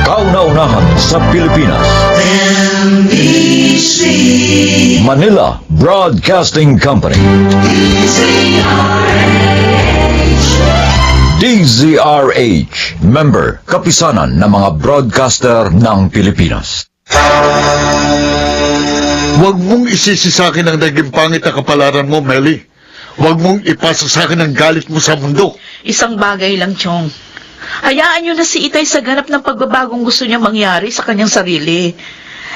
Kauna-unahan sa Pilipinas. NBC Manila Broadcasting Company. DZRH, member, kapisanan ng mga broadcaster ng Pilipinas. Huwag mong isisi sa akin ang naging pangit na kapalaran mo, Melly. Huwag mong ipasa sa akin ang galit mo sa mundo. Isang bagay lang, Chong. Hayaan niyo na si Itay sa ganap ng pagbabagong gusto niya mangyari sa kanyang sarili.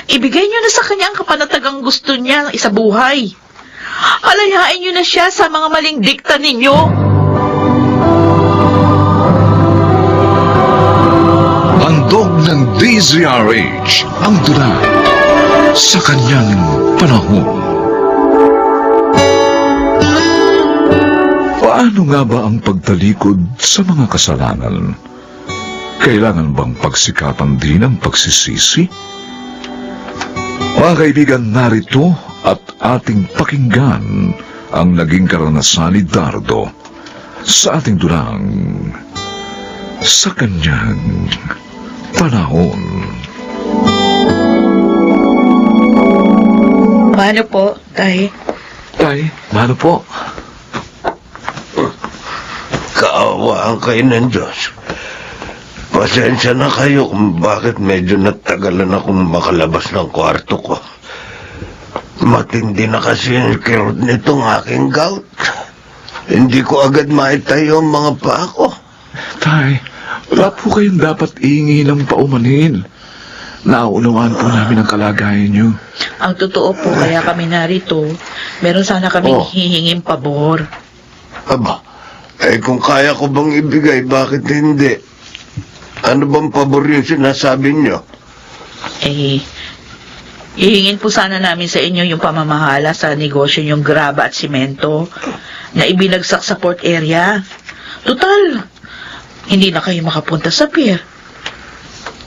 Ibigay niyo na sa kanya ang kapanatagang gusto niya sa buhay. Alayain niyo na siya sa mga maling dikta ninyo. Handog ng DZRH ang dula sa kanyang panahon. Paano nga ba ang pagtalikod sa mga kasalanan? Kailangan bang pagsikapan din ang pagsisisi? Mga kaibigan, narito at ating pakinggan ang naging karanasan ni Dardo sa ating dulang sa kanyang panahon. Paano po, Tay? Tay, mano po? Kaawaan kayo ng Diyos. Pasensya na kayo kung bakit medyo natagalan akong makalabas ng kwarto ko. Matindi na kasi yung kirot nitong aking gout. Hindi ko agad maitayo ang mga paa ko. Tay, wala po kayong dapat iingi ng paumanhin. Nauunawaan po namin ang kalagayan niyo. Ang totoo po, kaya kami narito. Meron sana kami hihinging pabor. Aba, kung kaya ko bang ibigay, bakit hindi? Ano bang pabor yung sinasabi niyo? Hihingin po sana namin sa inyo yung pamamahala sa negosyo yung graba at simento na ibinagsak sa port area. Total, hindi na kayo makapunta sa pier.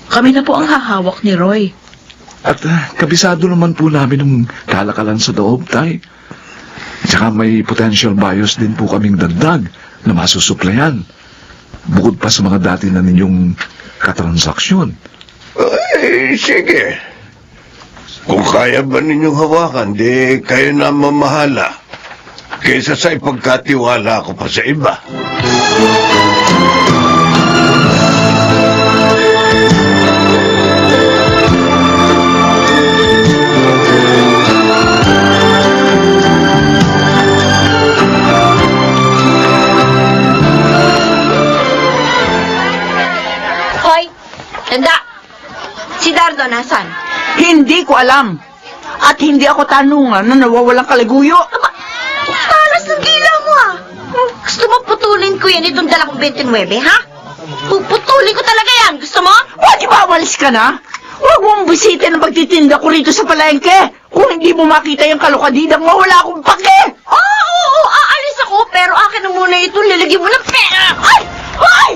Kami na po ang hahawak ni Roy. At kabisado naman po namin ng kalakalan sa loob, Tay. Tsaka may potential buyers din po kaming dagdag na masusuplayan. Bukod pa sa mga dati na ninyong katransaksyon. Ay, sige. Kung kaya ba ninyong hawakan, di kayo na mamahala. Kaysa sa ipagkatiwala ko pa sa iba. Hoy, tanda! Si Dardo nasan? Hindi ko alam. At hindi ako tanungan na nawawalang kaliguyo. Talas ng gila mo ah! Gusto mo putulin ko yan itong dalakong 29, ha? Puputulin ko talaga yan! Gusto mo? Pwede ba umalis ka na? Huwag mong bisitin ang pagtitinda ko rito sa palengke. Kung hindi mo makita yung kalukadidang mo, wala akong pake! Oo, aalis ako, pero akin na muna ito, lalagyan mo ng pera! Ay! Hoy!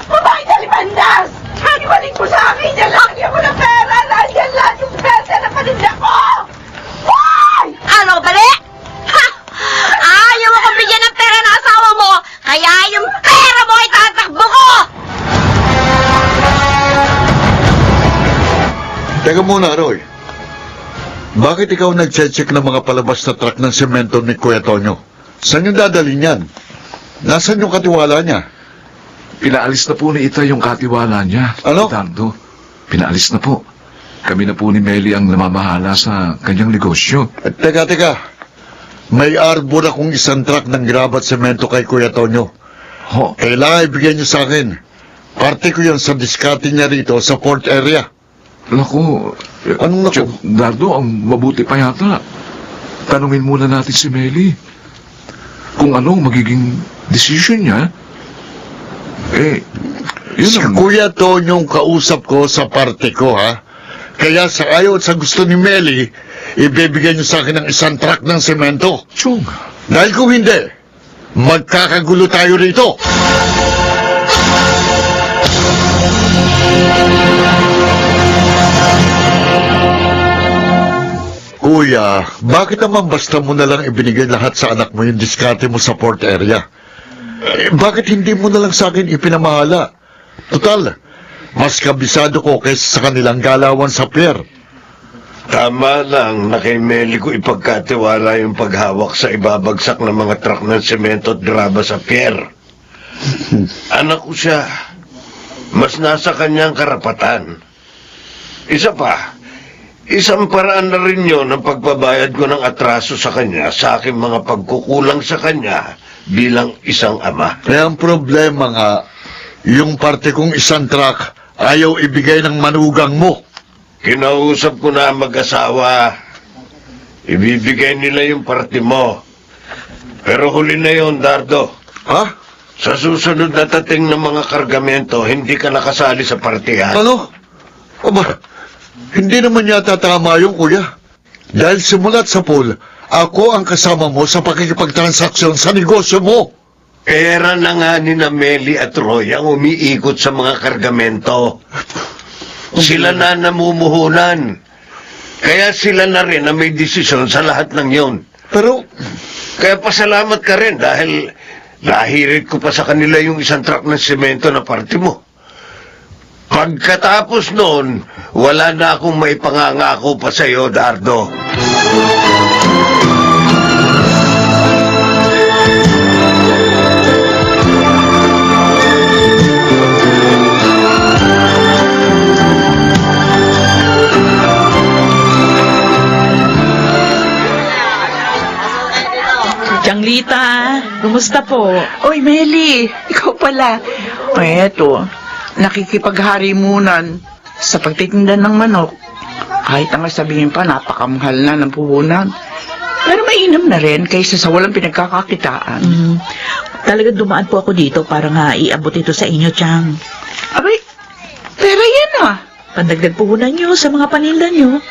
Babae na limandas! Ibalik mo sa akin yan! Lagyan mo ng pera! Nandiyan lahat yung pera na paninda ko! Hoy! Ano, bali? Ha! Ayaw ako bigyan ng pera ng asawa mo, kaya yung pera mo ay tatakbo ko! Teka muna, Roy. Bakit ikaw nag-check ng mga palabas na truck ng semento ni Kuya Tonyo? Saan yung dadalhin yan? Nasaan yung katiwala niya? Pinaalis na po ni Ita yung katiwala niya. Ano? Dardo, pinaalis na po. Kami na po ni Melly ang namamahala sa kanyang negosyo. Teka. May arbor akong isang truck ng graba at semento kay Kuya Tonyo. Ho, Kailangan ibigay niyo sa akin. Parte ko yan sa diskarte niya rito sa port area. naku. Anong naku? Dardo, ang mabuti pa yata. Tanungin muna natin si Melly. Kung ano magiging decision niya. Yun Si ang... Kuya Tonyong kausap ko sa parte ko, ha? Kaya sa ayaw at sa gusto ni Melly, ibibigay niyo sa akin ng isang truck ng semento. Chong, Dahil kung hindi, magkakagulo tayo rito. Kuya, bakit naman basta mo na lang ibinigay lahat sa anak mo yung diskarte mo sa port area? Bakit hindi mo na lang sa akin ipinamahala? Total, mas kabisado ko kaysa sa kanilang galawan sa pier. Tama lang na kay Meli ko ipagkatiwala yung paghawak sa ibabagsak ng mga truck ng semento at graba sa pier. Anak ko siya. Mas nasa kanyang karapatan. Isa pa, isang paraan na rin yun ang pagbabayad ko ng atraso sa kanya sa aking mga pagkukulang sa kanya bilang isang ama. Eh, ang problema nga, yung parte kong isang truck ayaw ibigay ng manugang mo. Kinausap ko na ang mag-asawa. Ibibigay nila yung parte mo. Pero huli na yun, Dardo. Ha? Sa susunod na dating ng mga kargamento, hindi ka nakasali sa partihan. Ano? Aba, hindi naman yata tama yung kuya. Dahil simulat sa pool, ako ang kasama mo sa pakikipagtransaksyon sa negosyo mo. Pera na nga ni na Meli at Roy ang umiikot sa mga kargamento. Sila na namumuhunan. Kaya sila na rin ang may desisyon sa lahat ng yon. Pero, Kaya pasalamat ka rin dahil nahirit ko pa sa kanila yung isang truck ng semento na parte mo. Pagkatapos noon, wala na akong maipangangako pa sa iyo, Dardo. Changlita, kumusta po? Oy, Meli, ikaw pala. O eto, nakikipagharimmunan sa pagtitinda ng manok. Kahit ang sabihin pa, napakamahal na ng puhunan. Pero mainam na rin kaysa sa walang pinagkakakitaan. Talaga dumaan po ako dito para nga iabot ito sa inyo, Chang. Abay, pera yan ah. Pandagdag puhunan nyo sa mga paninda nyo.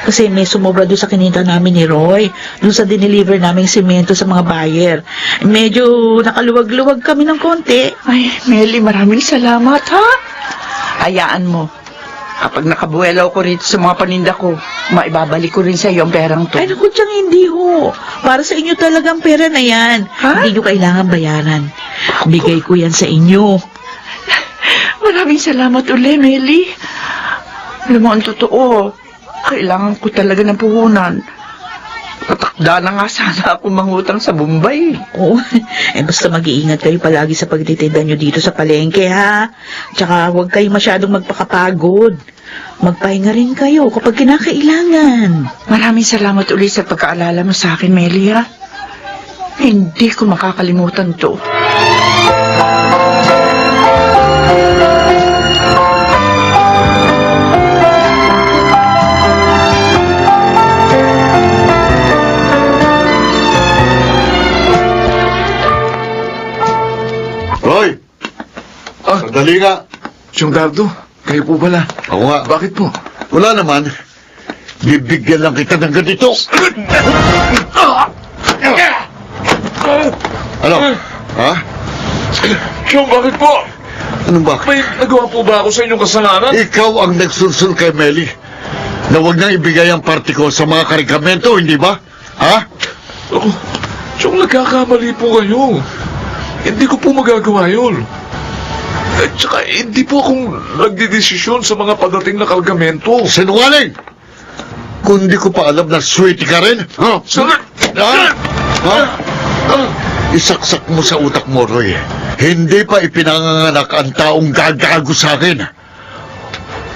Kasi may sumobra doon sa kininta namin ni Roy, doon sa dineliver naming semento sa mga buyer. Medyo nakaluwag-luwag kami ng konti. Ay, Meli, maraming salamat ha. Hayaan mo. Kapag nakabuelaw ko rito sa mga paninda ko, maibabalik ko rin sa iyo ang perang to. Ay, naku, Chang, hindi ho. Para sa inyo talagang pera na yan. Ha? Hindi nyo kailangan bayaran. Bigay ko yan sa inyo. Maraming salamat uli, Meli. Alam mo, ang totoo, kailangan ko talaga ng puhunan. Tatakda na nga sana ako mangutang sa Bombay. Oo. Basta mag-iingat kayo palagi sa pagtitinda nyo dito sa palengke, ha? Tsaka huwag kayo masyadong magpakapagod. Magpahinga rin kayo kapag kinakailangan. Maraming salamat uli sa pagkaalala mo sa akin, Meli, ha? Hindi ko makakalimutan to. Roy! Sandali nga. Siyong Dardo, kayo po pala. Ako nga. Bakit po? Wala naman. Bibigyan lang kita ng ganito. Ano? Ha? Siyong, bakit po? Anong ba? May nagawa po ba ako sa inyong kasalanan? Ikaw ang nagsulsul kay Meli na huwag nang ibigay ang party ko sa mga karikamento, hindi ba? Ha? Ako, Siyong, nagkakamali po kayo. Hindi ko po magagawa yun. At saka, hindi po akong nagdidesisyon sa mga padating na kargamento. Sinungaling! Kung di ko pa alam na sweetie ka rin, ha? Ha? Ha? Isaksak mo sa utak mo, Roy. Hindi pa ipinanganganak ang taong gagago sa akin.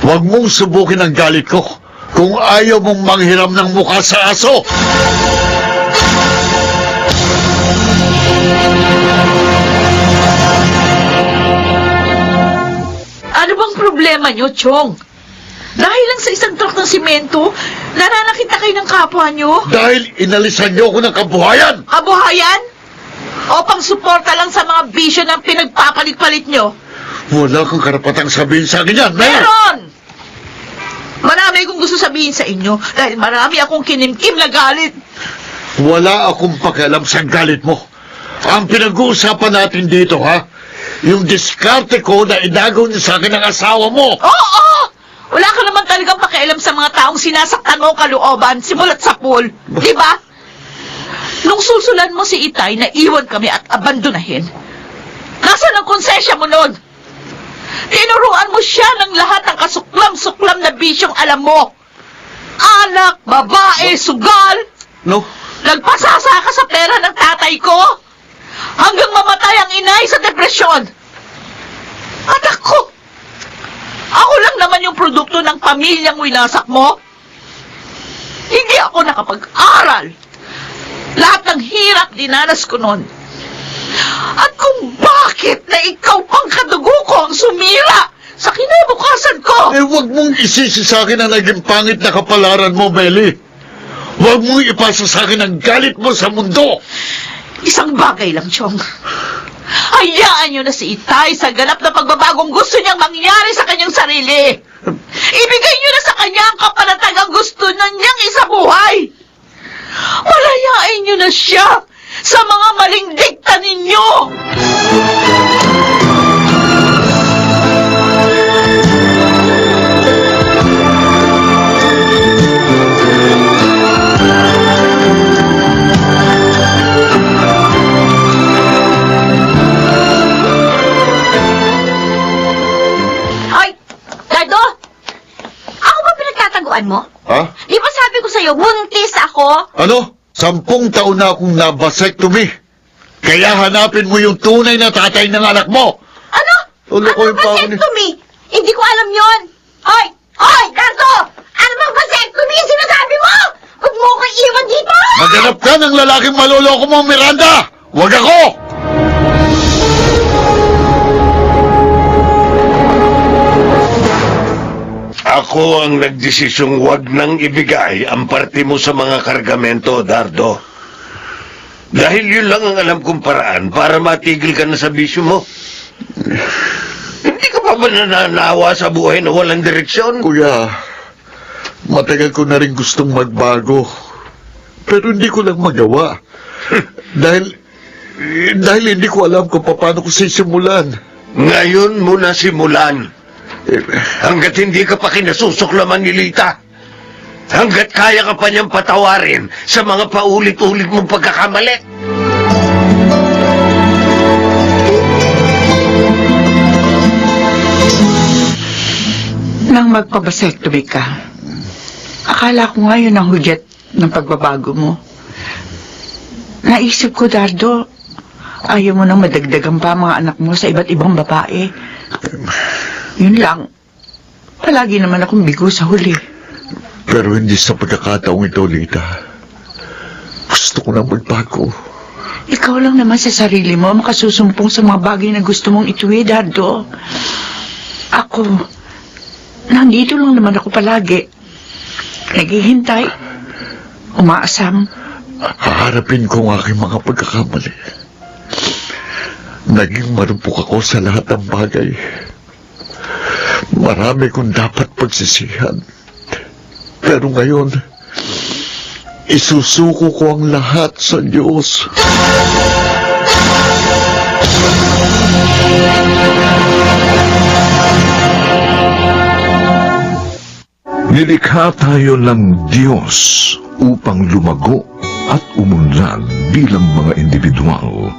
Huwag mong subukin ang galit ko kung ayaw mong manghiram ng mukha sa aso. Ano bang problema nyo, Chong? Dahil lang sa isang truck ng simento, nananakita kayo ng kapwa nyo? Dahil inalisan niyo ako ng kabuhayan. Kabuhayan? O pang-suporta lang sa mga bisyo ng pinagpapalit-palit nyo? Wala kang karapatang sabihin sa akin yan, Mel. Meron! Marami akong gusto sabihin sa inyo dahil marami akong kinimkim na galit. Wala akong pakialam sa galit mo. Ang pinag-uusapan natin dito, ha? Yung diskarte ko na inagaw niya sa akin ng asawa mo. Oo! Wala ka naman talagang pakialam sa mga taong sinasaktan mo kalooban simulat sa pool. Di ba? Nung susulan mo si Itay na iwan kami at abandonahin, konsensya mo nun? Tinuruan mo siya ng lahat ng kasuklam-suklam na bisyong alam mo. Alak, babae, sugal. No? Nagpasasa ka sa pera ng tatay ko. Hanggang mamatay ang inay sa depresyon. At ako lang naman yung produkto ng pamilyang winasak mo. Hindi ako nakapag-aral. Lahat ng hirap dinanas ko noon. At kung bakit na ikaw pang kadugo ko ang sumira sa kinabukasan ko. Huwag mong isisi sa akin ang naging pangit na kapalaran mo, Melly. Huwag mong ipasa sa akin ang galit mo sa mundo. Isang bagay lang, Chong. Hayaan niyo na si Itay sa ganap na pagbabagong gusto niyang mangyari sa kanyang sarili. Ibigay niyo na sa kanya ang kapanatagang gusto na niyang isabuhay. Palayain niyo na siya sa mga maling dikta ninyo. Hoy, Dardo! Ako ba pinagtataguan mo? Ha? Di ba sabi ko sa'yo, buntis ako? Ano? 10 taon na akong na-vasectomy. Kaya hanapin mo yung tunay na tatay ng anak mo. Ano? Lulukoyin Ano pa ako ni... vasectomy? Hindi ko alam yon. Hoy! Hoy, Dardo! Ano bang vasectomy yung sinasabi mo? Huwag mo ko iwan dito! Maghanap ka ng lalaking maloloko mo, Miranda! Huwag ako! Ako ang nagdesisyong wag nang ibigay ang parte mo sa mga kargamento, Dardo. Dahil yun lang ang alam kong paraan para matigil ka na sa bisyo mo. Hindi ka pa ba nananawa sa buhay na walang direksyon? Kuya, matagal ko na rin gustong magbago. Pero hindi ko lang magawa. dahil hindi ko alam kung paano ko sisimulan. Ngayon mo na simulan. Hanggat hindi ka pa kinasusuklaman ni Lita. Hanggat kaya ka pa niyang patawarin sa mga paulit-ulit mong pagkakamali. Nang magpabasektomy ka, akala ko nga yun ang hudyat ng pagbabago mo. Naisip ko, Dardo, ayaw mo nang madagdagan pa mga anak mo sa iba't ibang babae. Yun lang. Palagi naman akong bigo sa huli. Pero hindi sa pagkakataong ito, Lita. Gusto ko nang magbago. Ikaw lang naman sa sarili mo makasusumpong sa mga bagay na gusto mong ituwi, Dardo. Ako, nandito lang naman ako palagi. Naghihintay. Umaasam. Haharapin ko ang aking mga pagkakamali. Naging marupok ako sa lahat ng bagay. Marami kong dapat pagsisihan. Pero ngayon, isusuko ko ang lahat sa Diyos. Nilikha tayo ng Diyos upang lumago at umunlad bilang mga individual.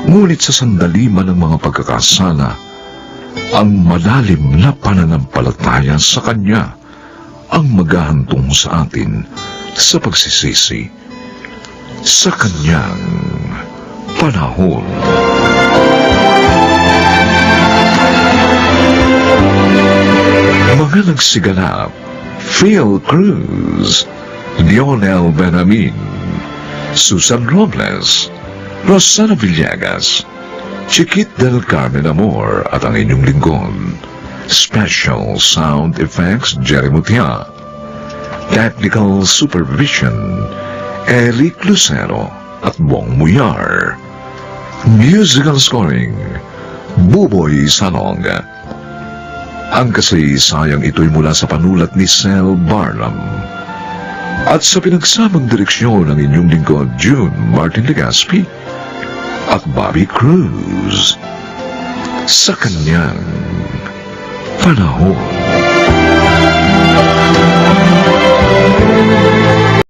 Ngunit sa sandali man ng mga pagkakasala, ang malalim na pananampalataya sa Kanya ang maghahantong sa atin sa pagsisisi sa Kanyang panahon. Mga nagsiganap: Phil Cruz, Lionel Benamin, Susan Robles, Rosana Villegas, Chiquit del Carmen Amor at ang inyong lingkod. Special Sound Effects Jerry Mutia. Technical Supervision Eric Lucero at Bong Muyar. Musical Scoring Buboy Salong. Ang kasaysayang ito'y mula sa panulat ni Sel Barnum at sa pinagsamang direksyon ng inyong lingkod June Martin Legaspi at Bobby Cruz sa kanyang panahon.